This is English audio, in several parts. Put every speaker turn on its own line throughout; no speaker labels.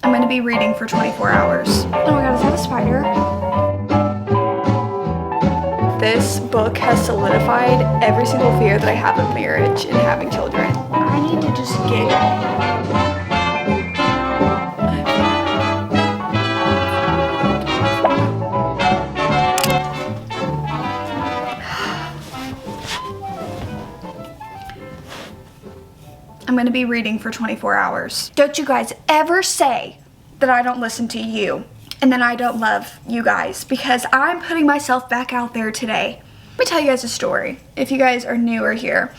I'm gonna be reading for 24 hours. Oh my god, is that a spider? This book has solidified every single fear that I have of marriage and having children. I need to just get I'm gonna be reading for 24 hours. Don't you guys ever say that I don't listen to you and then I don't love you guys, because I'm putting myself back out there today. Let me tell you guys a story if you guys are newer here.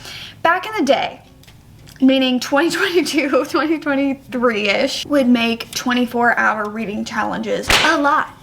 Back in the day, meaning 2022, 2023-ish, would make 24-hour reading challenges a lot.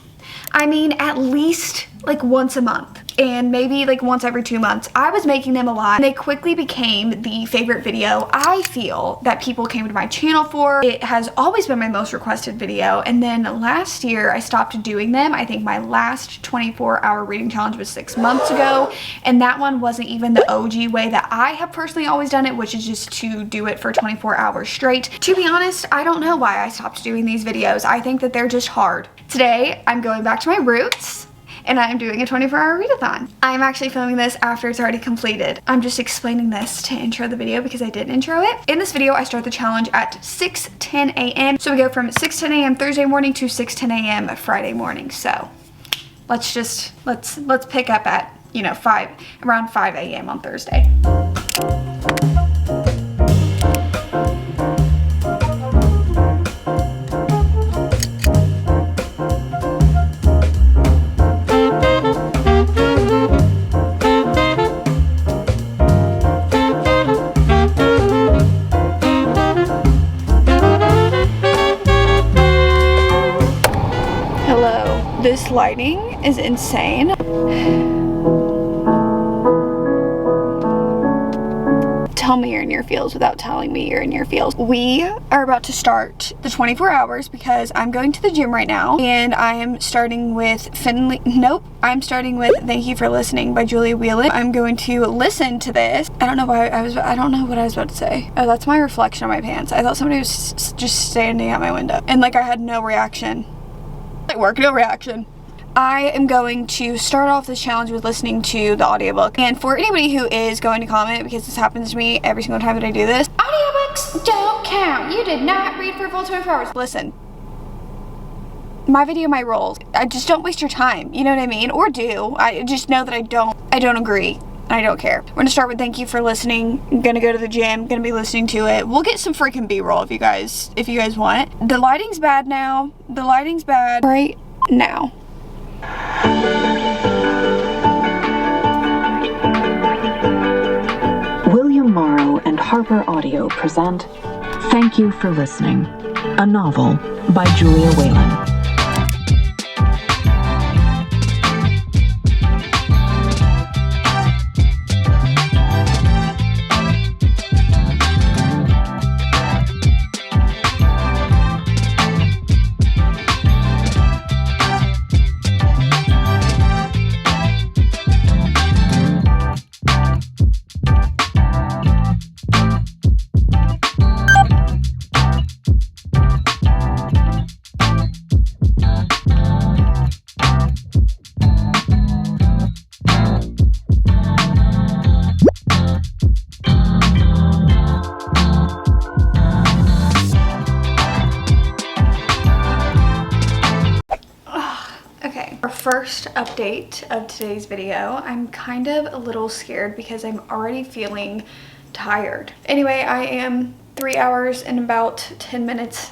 I mean, at least like once a month and maybe like once every 2 months. I was making them a lot. They quickly became the favorite video I feel that people came to my channel for. It has always been my most requested video. And then last year I stopped doing them. I think my last 24-hour reading challenge was 6 months ago. And that one wasn't even the OG way that I have personally always done it, which is just to do it for 24 hours straight. To be honest, I don't know why I stopped doing these videos. I think that they're just hard. Today, I'm going back to my roots and I'm doing a 24-hour readathon. I'm actually filming this after it's already completed. I'm just explaining this to intro the video because I didn't intro it. In this video, I start the challenge at 6:10 a.m. So we go from 6:10 a.m. Thursday morning to 6:10 a.m. Friday morning. So let's pick up at, you know, around 5 a.m. on Thursday. This lighting is insane. Tell me you're in your feels without telling me you're in your feels. We are about to start the 24 hours because I'm going to the gym right now and I am starting with I'm starting with Thank You for Listening by Julia Whelan. I'm going to listen to this. I don't know what I was about to say. Oh, that's my reflection on my pants. I thought somebody was just standing at my window and like I had no reaction. At work, no reaction. I am going to start off this challenge with listening to the audiobook. And for anybody who is going to comment, because this happens to me every single time that I do this, audiobooks don't count. You did not read for a full 24 hours. Listen, my video, my roles. I just don't waste your time. You know what I mean? Or do. I just know that I don't agree. I don't care. We're gonna start with Thank You for Listening. I'm gonna go to the gym, gonna be listening to it. We'll get some freaking B-roll if you guys want it. The lighting's bad now. The lighting's bad right now.
William Morrow and Harper Audio present Thank You for Listening, a novel by Julia Whelan.
First update of today's video. I'm kind of a little scared because I'm already feeling tired. Anyway, I am 3 hours and about 10 minutes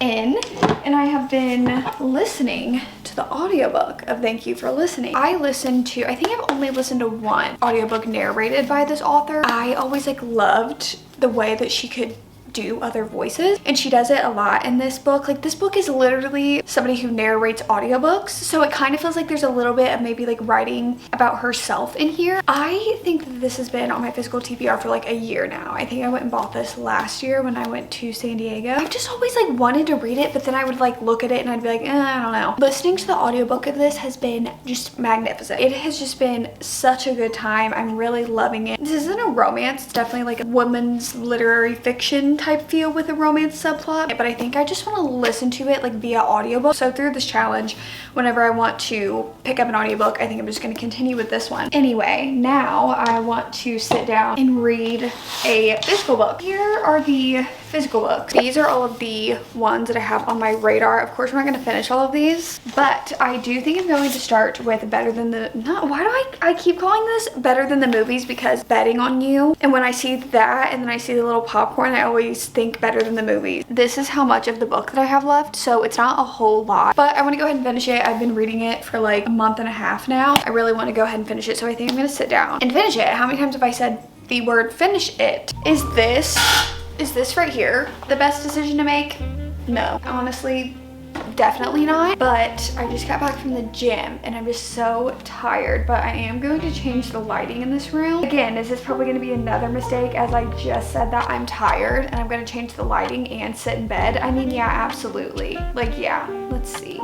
in and I have been listening to the audiobook of Thank You for Listening. I think I've only listened to one audiobook narrated by this author. I always loved the way that she could do other voices, and she does it a lot in this book. Like, this book is literally somebody who narrates audiobooks, so it kind of feels like there's a little bit of maybe writing about herself in here. I think that this has been on my physical TBR for a year now. I think I went and bought this last year when I went to San Diego. I've just always wanted to read it, but then I would look at it and I'd be I don't know. Listening to the audiobook of this has been just magnificent. It has just been such a good time. I'm really loving it. This isn't a romance. It's definitely a woman's literary fiction type feel with a romance subplot, but I think I just want to listen to it like via audiobook. So through this challenge, whenever I want to pick up an audiobook, I think I'm just going to continue with this one. Anyway, now I want to sit down and read a physical book. Here are the physical books. These are all of the ones that I have on my radar. Of course, we're not going to finish all of these, but I do think I'm going to start with Better Than the, no, why do I keep calling this Better Than the Movies? Because Betting on You, and when I see that and then I see the little popcorn, I always think Better Than the Movies. This is how much of the book that I have left, so it's not a whole lot, but I want to go ahead and finish it. I've been reading it for like a month and a half now. I really want to go ahead and finish it, so I think I'm going to sit down and finish it. How many times have I said the word finish it? Is this right here the best decision to make? No, honestly, definitely not. But I just got back from the gym and I'm just so tired, but I am going to change the lighting in this room. Again, this is probably going to be another mistake, as I just said that I'm tired and I'm going to change the lighting and sit in bed. I mean, yeah, absolutely. Like, yeah, let's see.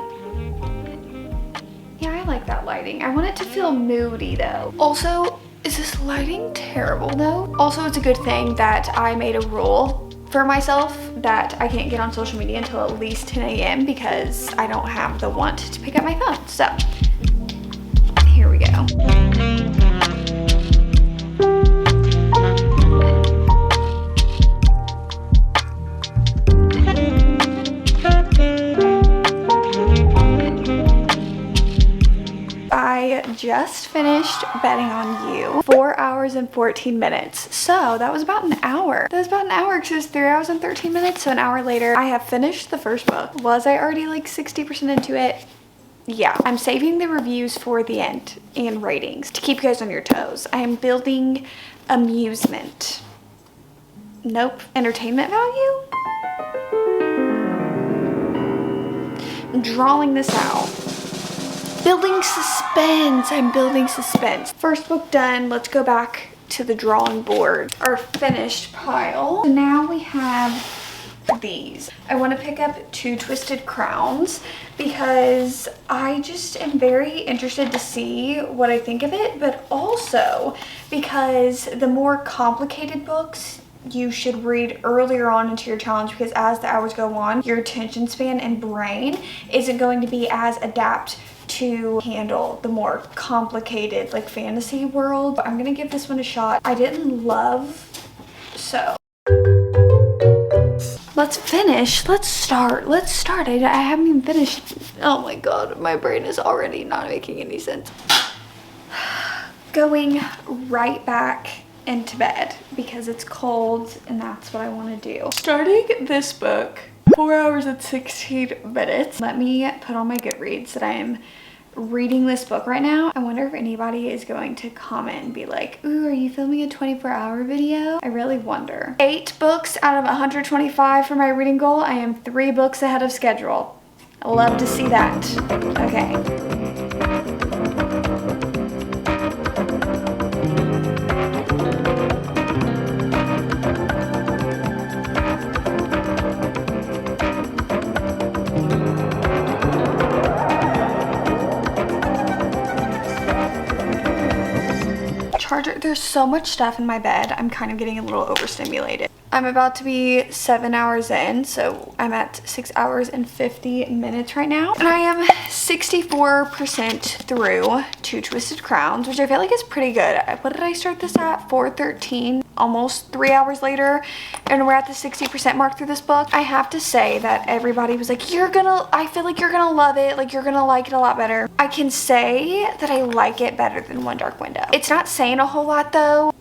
Yeah, I like that lighting. I want it to feel moody though. Also, is this lighting terrible though? Also, it's a good thing that I made a rule for myself that I can't get on social media until at least 10 a.m. because I don't have the want to pick up my phone. So, here we go. I just finished Betting on You, 4 hours and 14 minutes. So that was about an hour. That was about an hour because it was 3 hours and 13 minutes. So an hour later, I have finished the first book. Was I already like 60% into it? Yeah, I'm saving the reviews for the end and ratings to keep you guys on your toes. I am building amusement. Nope. Entertainment value? I'm drawing this out. Building suspense. I'm building suspense. First book done. Let's go back to the drawing board. Our finished pile. So now we have these. I want to pick up Two Twisted Crowns because I just am very interested to see what I think of it, but also because the more complicated books you should read earlier on into your challenge, because as the hours go on, your attention span and brain isn't going to be as adept to handle the more complicated like fantasy world. But I'm gonna give this one a shot. I didn't love, so let's finish. Let's start. I haven't even finished. Oh my god, my brain is already not making any sense. Going right back into bed because it's cold and that's what I want to do. Starting this book, 4 hours and 16 minutes. Let me put on my Goodreads that I am reading this book right now. I wonder if anybody is going to comment and be like, ooh, are you filming a 24-hour video? I really wonder. 8 books out of 125 for my reading goal. I am 3 books ahead of schedule. I love to see that. Okay. There's so much stuff in my bed. I'm kind of getting a little overstimulated. I'm about to be 7 hours in, so I'm at 6 hours and 50 minutes right now. And I am 64% through Two Twisted Crowns, which I feel like is pretty good. What did I start this at? 4:13, almost 3 hours later, and we're at the 60% mark through this book. I have to say that everybody was like, I feel like you're gonna love it, like you're gonna like it a lot better. I can say that I like it better than One Dark Window. It's not saying a whole lot though,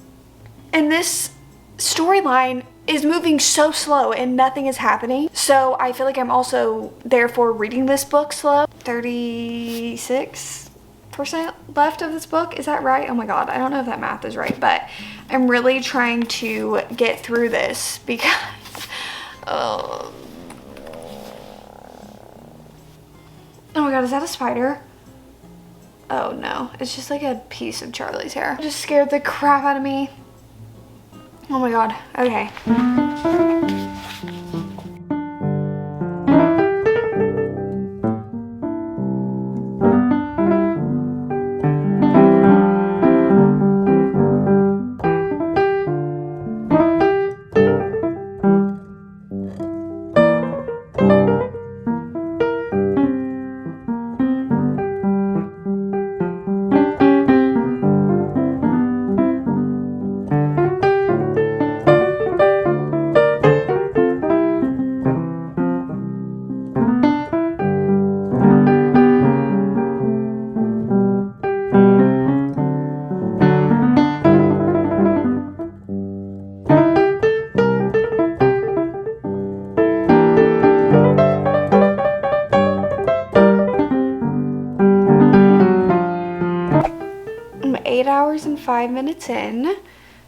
and this storyline is moving so slow and nothing is happening. So I feel like I'm also therefore reading this book slow. 36% left of this book, is that right? Oh my god, I don't know if that math is right, but I'm really trying to get through this because oh my god, is that a spider? Oh no, it's just like a piece of Charlie's hair. It just scared the crap out of me. Oh my god, okay. 5 minutes in.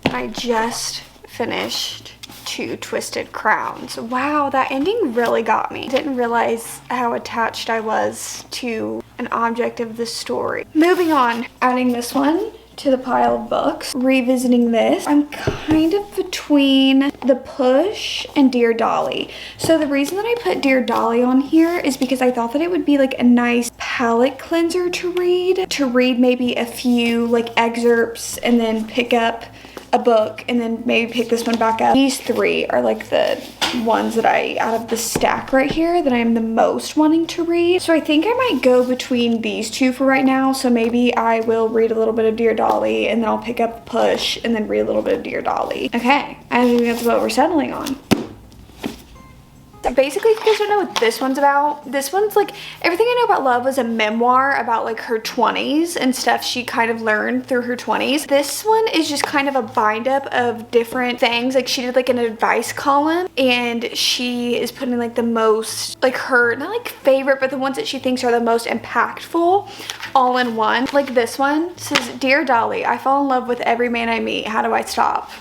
I just finished Two Twisted Crowns. Wow, that ending really got me. Didn't realize how attached I was to an object of the story. Moving on, adding this one to the pile of books, revisiting this. I'm kind of between The Push and Dear Dolly. So the reason that I put Dear Dolly on here is because I thought that it would be like a nice palate cleanser to read maybe a few like excerpts and then pick up a book and then maybe pick this one back up. These three are like the ones that out of the stack right here, that I am the most wanting to read. So I think I might go between these two for right now. So maybe I will read a little bit of Dear Dolly and then I'll pick up The Push and then read a little bit of Dear Dolly. Okay, I think that's what we're settling on. Basically, if you guys don't know what this one's about, this one's like, Everything I Know About Love was a memoir about like her 20s and stuff she kind of learned through her 20s. This one is just kind of a bind up of different things. Like she did like an advice column and she is putting like the most, like her, not like favorite, but the ones that she thinks are the most impactful all in one. Like this one says, Dear Dolly, I fall in love with every man I meet. How do I stop?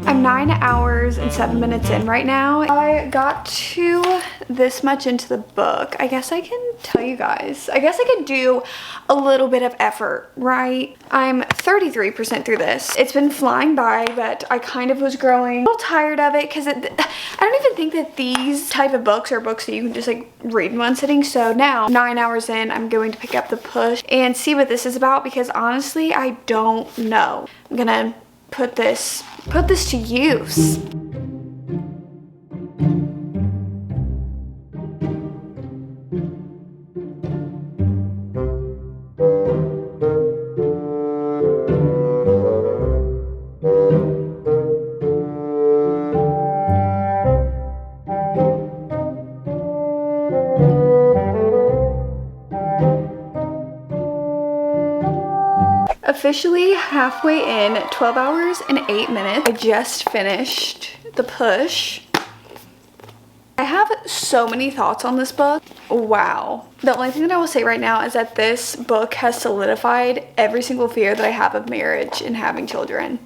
I'm 9 hours and 7 minutes in right now. I got to this much into the book. I guess I can tell you guys. I guess I could do a little bit of effort, right? I'm 33% through this. It's been flying by, but I kind of was growing a little tired of it because I don't even think that these type of books are books that you can just like read in one sitting. So now, 9 hours in, I'm going to pick up The Push and see what this is about because honestly, I don't know. I'm gonna put this to use. Officially halfway in, 12 hours and 8 minutes. I just finished The Push. I have so many thoughts on this book. Wow. The only thing that I will say right now is that this book has solidified every single fear that I have of marriage and having children.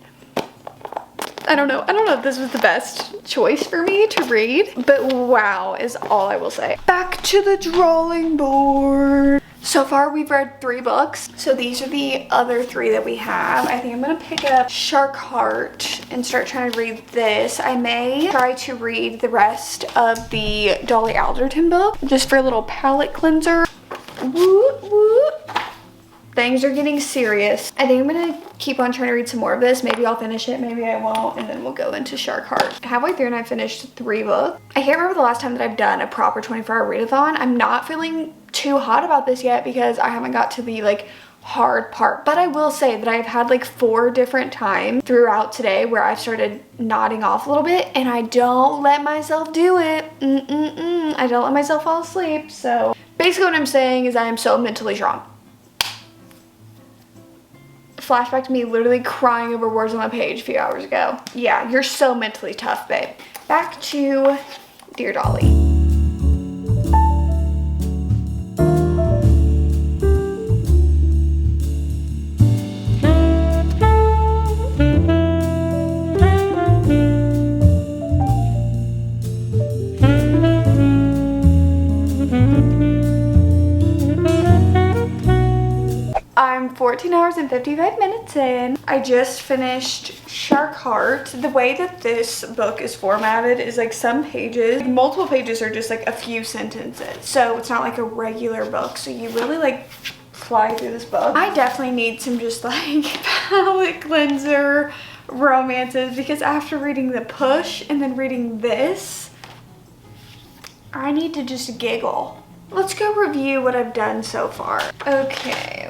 I don't know if this was the best choice for me to read, but wow is all I will say. Back to the drawing board. So far we've read 3 books. So these are the other 3 that we have. I think I'm gonna pick up Shark Heart and start trying to read this. I may try to read the rest of the Dolly Alderton book just for a little palate cleanser. Woo, woo. Things are getting serious. I think I'm gonna keep on trying to read some more of this. Maybe I'll finish it, maybe I won't, and then we'll go into Shark Heart. Halfway through and I finished 3 books. I can't remember the last time that I've done a proper 24-hour readathon. I'm not feeling too hot about this yet because I haven't got to the like hard part. But I will say that I've had like 4 different times throughout today where I've started nodding off a little bit and I don't let myself do it. I don't let myself fall asleep. So basically what I'm saying is I am so mentally strong. Flashback to me literally crying over words on the page a few hours ago. Yeah, you're so mentally tough, babe. Back to Dear Dolly. I'm 14 hours and 55 minutes in. I just finished Shark Heart. The way that this book is formatted is like some pages, like multiple pages are just like a few sentences. So it's not like a regular book. So you really like fly through this book. I definitely need some just like palate cleanser romances because after reading The Push and then reading this, I need to just giggle. Let's go review what I've done so far. Okay.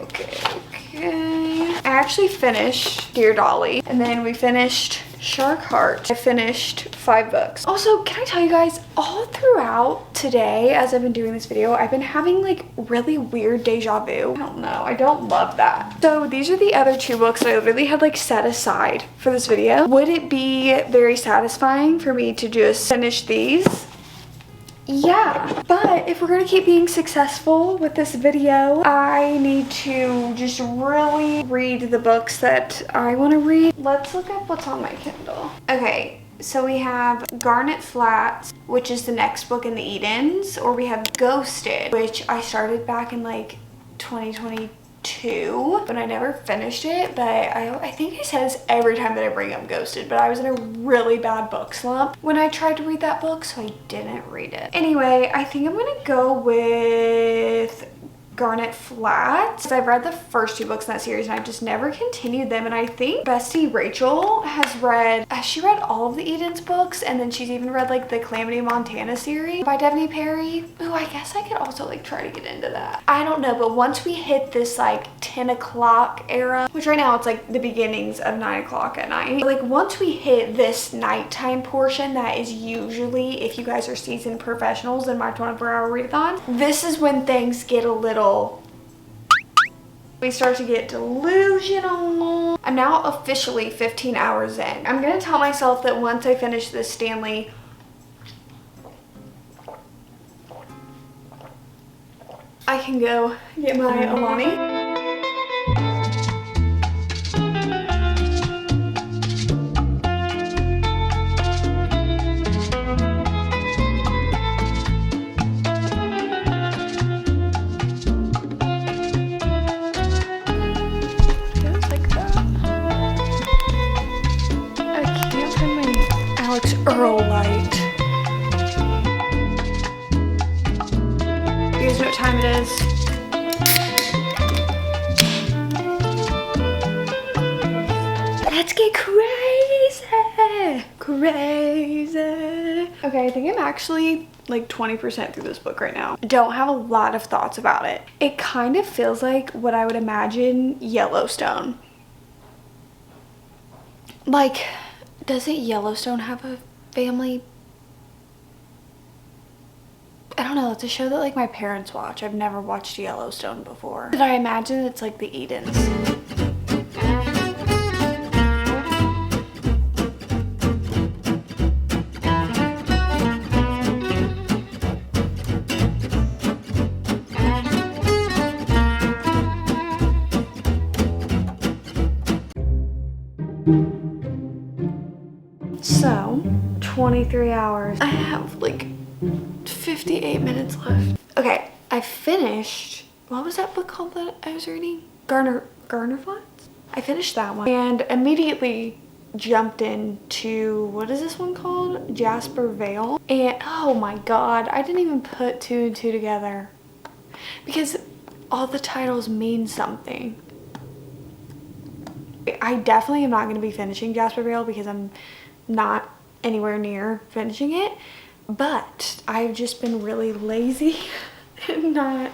I actually finished Dear Dolly, and then we finished Shark Heart. I finished 5 books. Also, can I tell you guys, all throughout today, as I've been doing this video, I've been having like really weird deja vu. I don't know, I don't love that. So these are the other 2 books that I really had like set aside for this video. Would it be very satisfying for me to just finish these yeah, but if we're gonna keep being successful with this video, I need to just really read the books that I want to read. Let's look up what's on my Kindle. Okay, so we have Garnet Flats, which is the next book in the Edens, or we have Ghosted, which I started back in like 2022, but I never finished it. But I think I say this every time that I bring up Ghosted, but I was in a really bad book slump when I tried to read that book, so I didn't read it. Anyway, I think I'm gonna go with Garnet Flats. I've read the first 2 books in that series and I've just never continued them, and I think bestie Rachel has read all of the Edens books, and then she's even read like the Calamity Montana series by Devney Perry. Ooh, I guess I could also like try to get into that. I don't know, but once we hit this like 10 o'clock era, which right now it's like the beginnings of 9 o'clock at night, like once we hit this nighttime portion, that is usually, if you guys are seasoned professionals in my 24-hour readathon, this is when things get a little, we start to get delusional. I'm now officially 15 hours in. I'm gonna tell myself that once I finish this Stanley, I can go get my Alani. Earl light. You guys know what time it is? Let's get crazy. Okay, I think I'm actually like 20% through this book right now. Don't have a lot of thoughts about it. It kind of feels like what I would imagine Yellowstone. Like, doesn't Yellowstone have a family? I don't know, it's a show that like my parents watch. I've never watched Yellowstone before, but I imagine it's like the Edens. So 23 hours. I have like 58 minutes left. Okay, I finished, what was that book called that I was reading? Garner Flats? I finished that one and immediately jumped into, what is this one called? Jasper Vale. And oh my god, I didn't even put 2 and 2 together because all the titles mean something. I definitely am not going to be finishing Jasper Vale because I'm not anywhere near finishing it, but I've just been really lazy and not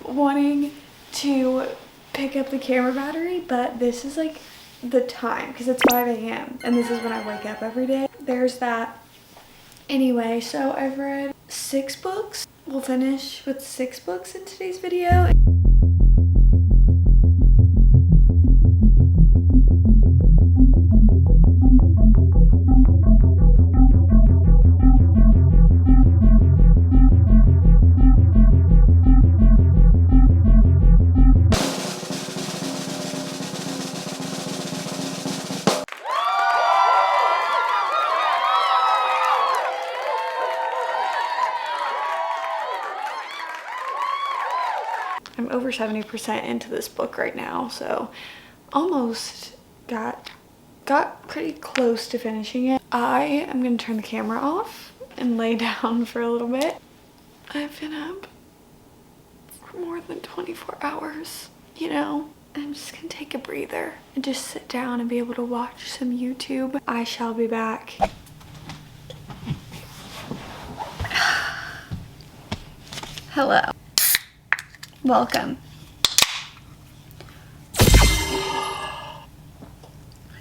wanting to pick up the camera battery. But this is like the time because it's 5 a.m. and this is when I wake up every day. There's that. Anyway, so I've read 6 books. We'll finish with 6 books in today's video. I'm over 70% into this book right now, so almost got pretty close to finishing it. I am gonna turn the camera off and lay down for a little bit. I've been up for more than 24 hours, you know. I'm just gonna take a breather and just sit down and be able to watch some YouTube. I shall be back. Hello. Welcome.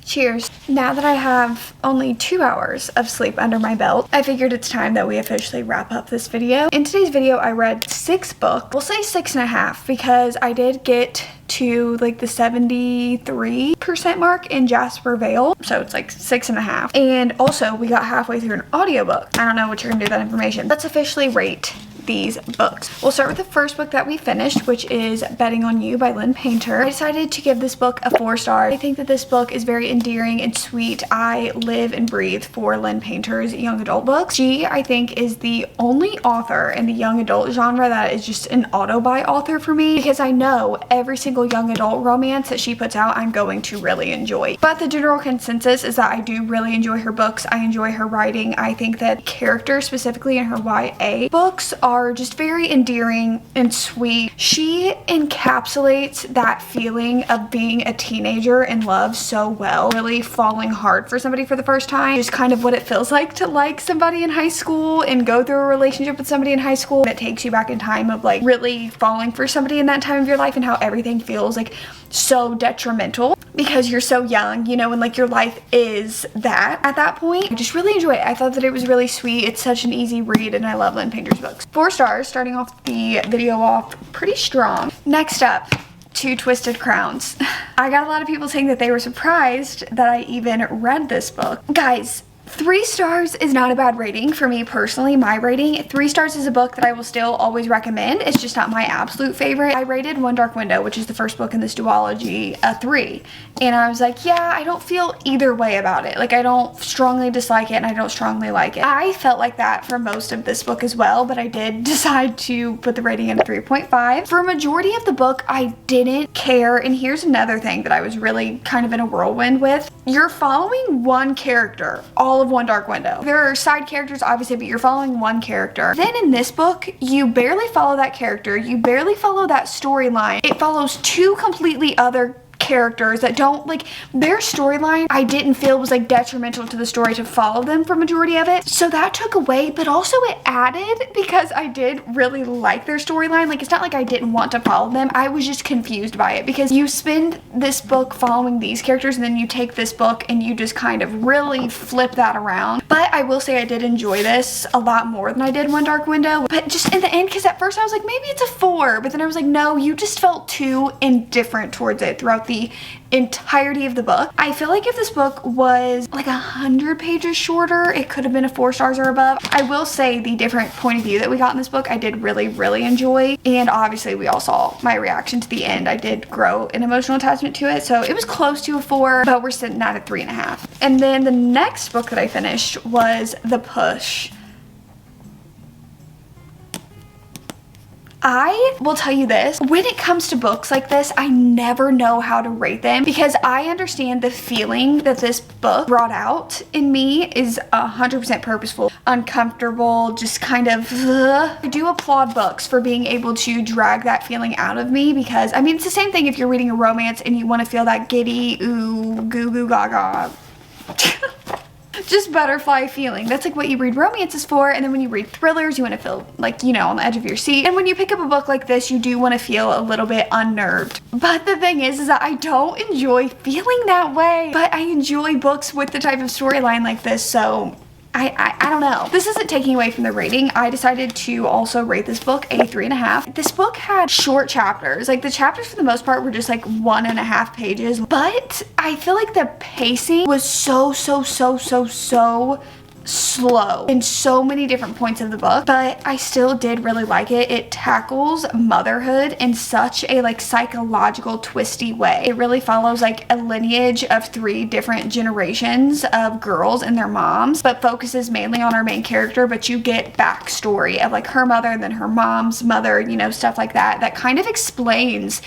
Cheers. Now that I have only 2 hours of sleep under my belt, I figured it's time that we officially wrap up this video. In today's video, I read 6 books. We'll say 6.5 because I did get to like the 73% mark in Jasper Vale. So it's like 6.5. And also we got halfway through an audiobook. I don't know what you're gonna do with that information. Let's officially rate these books. We'll start with the first book that we finished, which is Betting on You by Lynn Painter. I decided to give this book a 4 stars. I think that this book is very endearing and sweet. I live and breathe for Lynn Painter's young adult books. She, I think, is the only author in the young adult genre that is just an auto-buy author for me, because I know every single young adult romance that she puts out, I'm going to really enjoy. But the general consensus is that I do really enjoy her books. I enjoy her writing. I think that characters, specifically in her YA books, are just very endearing and sweet. She encapsulates that feeling of being a teenager in love so well. Really falling hard for somebody for the first time. Just kind of what it feels like to like somebody in high school and go through a relationship with somebody in high school. It takes you back in time of like really falling for somebody in that time of your life and how everything feels like so detrimental because you're so young, you know, and like your life is that at that point. I just really enjoyed it. I thought that it was really sweet. It's such an easy read and I love Lynn Painter's books. 4 stars, starting off the video off pretty strong. Next up, Two Twisted Crowns. I got a lot of people saying that they were surprised that I even read this book. Guys, 3 stars is not a bad rating for me personally. My rating, 3 stars is a book that I will still always recommend. It's just not my absolute favorite. I rated One Dark Window, which is the first book in this duology, a 3. And I was like, yeah, I don't feel either way about it. Like, I don't strongly dislike it and I don't strongly like it. I felt like that for most of this book as well, but I did decide to put the rating at a 3.5. For a majority of the book, I didn't care. And here's another thing that I was really kind of in a whirlwind with. You're following one character all of One Dark Window. There are side characters obviously, but you're following one character. Then in this book, you barely follow that character. You barely follow that storyline. It follows 2 completely other characters that don't, like, their storyline I didn't feel was like detrimental to the story to follow them for majority of it. So that took away, but also it added because I did really like their storyline. Like, it's not like I didn't want to follow them. I was just confused by it because you spend this book following these characters and then you take this book and you just kind of really flip that around. But I will say I did enjoy this a lot more than I did One Dark Window. But just in the end, because at first I was like, maybe it's a 4, but then I was like, no, you just felt too indifferent towards it throughout the entirety of the book. I feel like if this book was like 100 pages shorter, it could have been a 4 stars or above. I will say the different point of view that we got in this book, I did really enjoy. And obviously we all saw my reaction to the end. I did grow an emotional attachment to it. So it was close to a 4, but we're sitting at a 3.5. And then the next book that I finished was The Push. I will tell you this, when it comes to books like this, I never know how to rate them because I understand the feeling that this book brought out in me is 100% purposeful, uncomfortable, just kind of I do applaud books for being able to drag that feeling out of me because, I mean, it's the same thing if you're reading a romance and you want to feel that giddy, ooh, goo goo gaga. Just butterfly feeling. That's like what you read romances for, and then when you read thrillers, you want to feel like, you know, on the edge of your seat. And when you pick up a book like this, you do want to feel a little bit unnerved. But the thing is that I don't enjoy feeling that way, but I enjoy books with the type of storyline like this, so I don't know. This isn't taking away from the rating. I decided to also rate this book a 3.5. This book had short chapters. Like, the chapters for the most part were just like 1.5 pages, but I feel like the pacing was so slow in so many different points of the book, but I still did really like it. It tackles motherhood in such a like psychological twisty way. It really follows like a lineage of 3 different generations of girls and their moms, but focuses mainly on our main character, but you get backstory of like her mother and then her mom's mother, you know, stuff like that, that kind of explains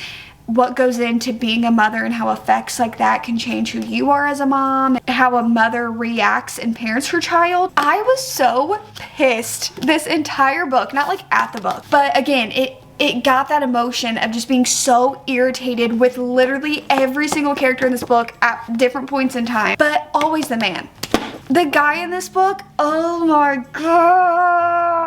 what goes into being a mother and how effects like that can change who you are as a mom, how a mother reacts and parents her child. I was so pissed this entire book, not like at the book, but again, it got that emotion of just being so irritated with literally every single character in this book at different points in time, but always the man. The guy in this book, oh my god.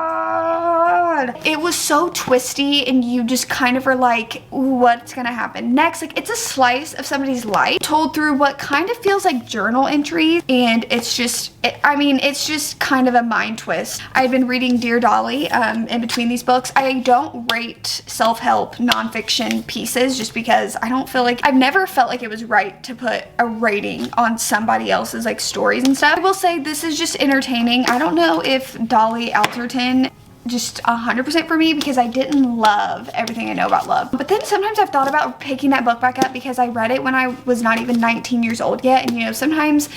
god. It was so twisty and you just kind of are like, what's gonna happen next? Like, it's a slice of somebody's life told through what kind of feels like journal entries, and it's just, it's just kind of a mind twist. I've been reading Dear Dolly in between these books. I don't rate self-help nonfiction pieces just because I don't feel like, I've never felt like it was right to put a rating on somebody else's like stories and stuff. I will say this is just entertaining. I don't know if Dolly Alderton just 100% for me because I didn't love Everything I Know About Love. But then sometimes I've thought about picking that book back up because I read it when I was not even 19 years old yet, and you know, sometimes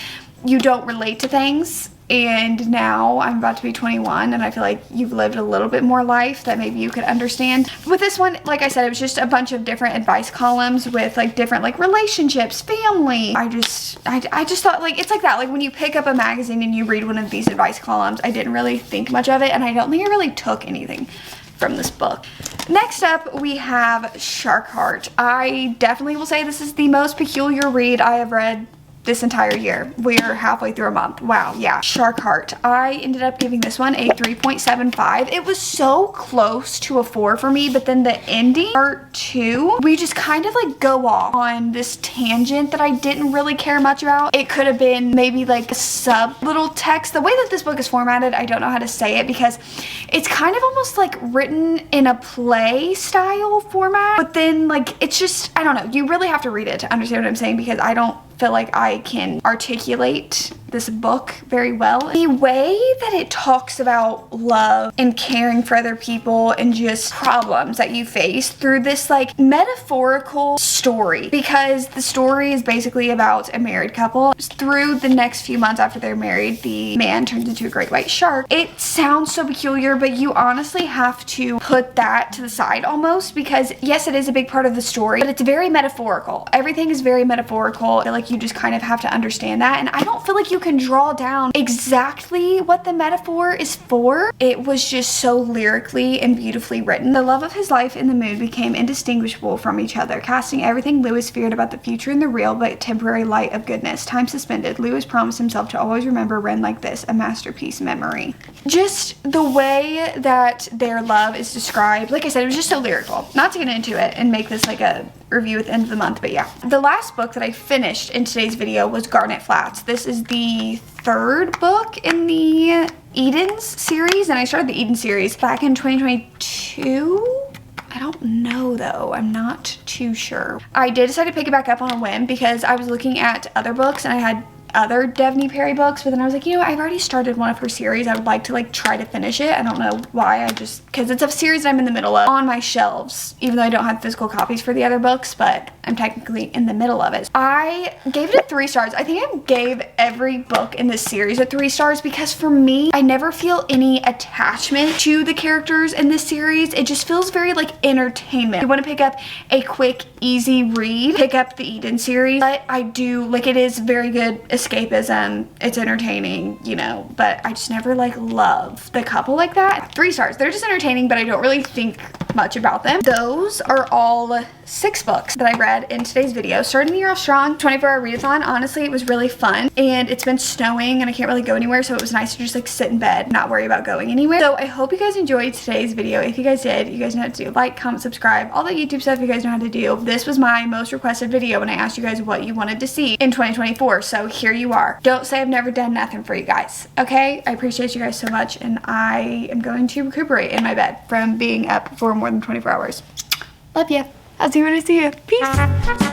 you don't relate to things, and now I'm about to be 21 and I feel like you've lived a little bit more life that maybe you could understand. With this one, like I said, it was just a bunch of different advice columns with like different like relationships, family. I just thought like, it's like that, like when you pick up a magazine and you read one of these advice columns, I didn't really think much of it, and I don't think I really took anything from this book. Next up, we have Shark Heart. I definitely will say this is the most peculiar read I have read this entire year. We're halfway through a month. Wow, yeah. Shark Heart. I ended up giving this one a 3.75. It was so close to a 4 for me, but then the ending, part 2, we just kind of like go off on this tangent that I didn't really care much about. It could have been maybe like a sub little text. The way that this book is formatted, I don't know how to say it because it's kind of almost like written in a play style format, but then like it's just, I don't know. You really have to read it to understand what I'm saying because I don't feel like I can articulate this book very well. The way that it talks about love and caring for other people and just problems that you face through this like metaphorical story, because the story is basically about a married couple. Through the next few months after they're married, the man turns into a great white shark. It sounds so peculiar, but you honestly have to put that to the side almost, because yes, it is a big part of the story, but it's very metaphorical. Everything is very metaphorical. I feel like you just kind of have to understand that, and I don't feel like you can draw down exactly what the metaphor is for. It was just so lyrically and beautifully written. The love of his life and the moon became indistinguishable from each other, casting everything Lewis feared about the future in the real but temporary light of goodness. Time suspended, Lewis promised himself to always remember Wren like this, a masterpiece memory. Just the way that their love is described, like I said, it was just so lyrical. Not to get into it and make this like a review at the end of the month, but yeah. The last book that I finished in today's video was Garnet Flats. This is the 3rd book in the Edens series, and I started the Eden series back in 2022. I don't know though, I'm not too sure. I did decide to pick it back up on a whim because I was looking at other books and I had other Devney Perry books, but then I was like, you know, I've already started one of her series. I would like to like try to finish it. I don't know why, because it's a series I'm in the middle of on my shelves, even though I don't have physical copies for the other books, but I'm technically in the middle of it. I gave it a 3 stars. I think I gave every book in this series a 3 stars because for me, I never feel any attachment to the characters in this series. It just feels very like entertainment. If you want to pick up a quick, easy read, pick up the Eden series, but I do, like, it is very good escapism. It's entertaining, you know, but I just never like love the couple like that. 3 stars. They're just entertaining, but I don't really think much about them. Those are all 6 books that I read in today's video. Starting the year off strong, 24-hour readathon. Honestly, it was really fun, and it's been snowing and I can't really go anywhere, so it was nice to just like sit in bed, not worry about going anywhere. So I hope you guys enjoyed today's video. If you guys did, you guys know how to do. Like, comment, subscribe, all the YouTube stuff you guys know how to do. This was my most requested video when I asked you guys what you wanted to see in 2024, so here you are. Don't say I've never done nothing for you guys, okay? I appreciate you guys so much, and I am going to recuperate in my bed from being up for more than 24 hours. Love you. I'll see you when I see you. Peace.